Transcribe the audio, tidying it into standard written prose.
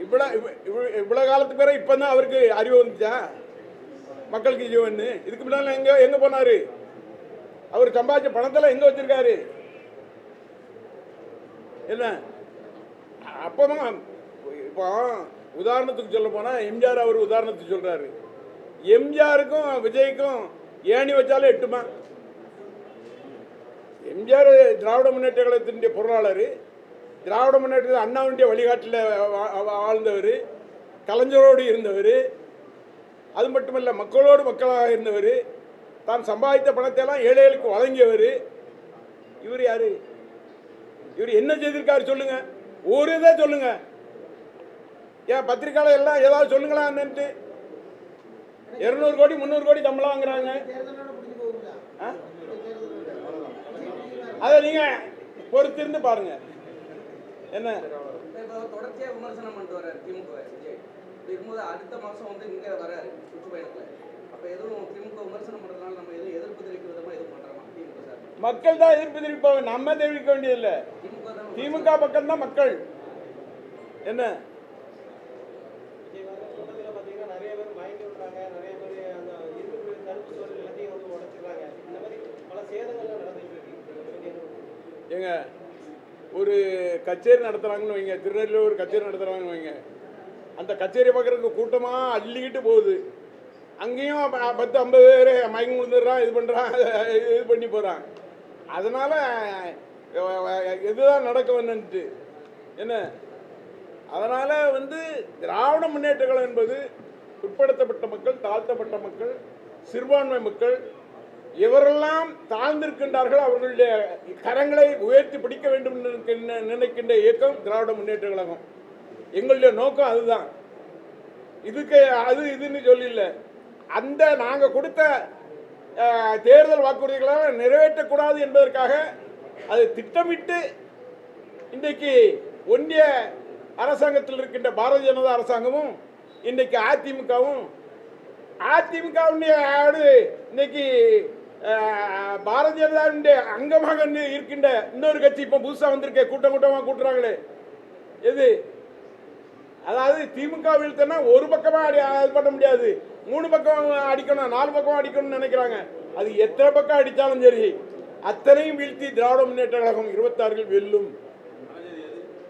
இவ்வளவு காலத்துக்கு பிறகு இப்பதான் அவருக்கு அறிவு வந்துச்சா மக்களுக்கு ஜீவன்? இதுக்கு முன்னால எங்க போனாரு? அவர் சம்பாதிச்ச பணத்தில் எங்க வச்சிருக்காரு? என்ன அப்பமா இப்போ உதாரணத்துக்கு சொல்ல போனா எம்ஜிஆர் அவர் உதாரணத்துக்கு சொல்றாரு. எம்ஜிஆருக்கும் விஜய்க்கும் ஏணி வச்சாலே எட்டுமா? எம்ஜிஆர் திராவிட முன்னேற்ற கழகத்தினுடைய பொருளாளர், திராவிட முன்னேற்ற அண்ணாவுடைய வழிகாட்டில் வாழ்ந்தவர், கலைஞரோடு இருந்தவர், அது மட்டுமல்ல மக்களோடு மக்களாக இருந்தவர், தான் சம்பாதித்த பணத்தை எல்லாம் ஏழைகளுக்கு வழங்கியவர். இவர் யாரு? இவர் என்ன செய்திருக்காரு சொல்லுங்க? ஒரு இதை சொல்லுங்க. ஏன் பத்திரிகையாளர் எல்லாம் ஏதாவது சொல்லுங்களா? 200 கோடி 300 கோடி சம்பளம் வாங்குறாங்க. அதை நீங்க பொறுத்திருந்து பாருங்க. என்ன தொடர்ச்சியா விமர்சனம் பண்ணிட்டு வர்றாரு திமுக இருக்கும்போது அடுத்த மாசம் வந்து இங்க வர்றாரு சுற்றுப்பயணத்துல. அப்ப எதுவும் திமுக விமர்சனம் பண்றதுனால நம்ம எதுவும் எதிர்ப்பு தெரிவிக்கிற விதமா எதுவும் பண்றோமா? திமுக சார் மக்கள் தான் எதிர்ப்பு தெரிவிப்பாங்க, நம்ம தெரிவிக்க வேண்டியதில்லை. திமுக பக்கம் தான் மக்கள். என்ன ஏங்க ஒரு கச்சேரி நடத்துறாங்கன்னு வைங்க, திருநெல்வேலியில் ஒரு கச்சேரி நடத்துறாங்கன்னு வைங்க, அந்த கச்சேரி பார்க்குறதுக்கு கூட்டமாக அள்ளிக்கிட்டு போகுது. அங்கேயும் 10-50 பேர் மயங்கி விழுந்துடுறான், இது பண்ணுறான், இது பண்ணி போகிறான். அதனால் இதுதான் நடக்க வேணுன்ட்டு என்ன. அதனால் திராவிட முன்னேற்ற கழகம் என்பது பிற்படுத்தப்பட்ட மக்கள், தாழ்த்தப்பட்ட மக்கள், சிறுபான்மை மக்கள் எவரெல்லாம் தாழ்ந்திருக்கின்றார்கள் அவர்களுடைய கரங்களை உயர்த்தி பிடிக்க வேண்டும் நினைக்கின்ற இயக்கம் திராவிட முன்னேற்ற கழகம். எங்களுடைய நோக்கம் அதுதான். இதுக்கு அது இதுன்னு சொல்லல. அந்த நாங்கள் கொடுத்த தேர்தல் வாக்குறுதிகளால் நிறைவேற்றக்கூடாது என்பதற்காக அது திட்டமிட்டு இன்றைக்கு ஒன்றிய அரசாங்கத்தில் இருக்கின்ற பாரதிய ஜனதா அரசாங்கமும் இன்றைக்கு அதிமுகவும் இன்னைக்கு பாரதிய ஜனதாவுடைய அங்கமாக இருக்கின்ற இன்னொரு கட்சி இப்போ புதுசாக வந்திருக்க கூட்டமாக கூட்டுறாங்களே எது? அதாவது திமுக வீழ்த்தனா ஒரு பக்கமாக அது பண்ண முடியாது, 3 பக்கம் அடிக்கணும், 4 பக்கம் அடிக்கணும்னு நினைக்கிறாங்க. அது எத்தனை பக்கம் அடித்தாலும் சரி அத்தனையும் வீழ்த்தி திராவிட முன்னேற்ற கழகம் 26 வெல்லும்.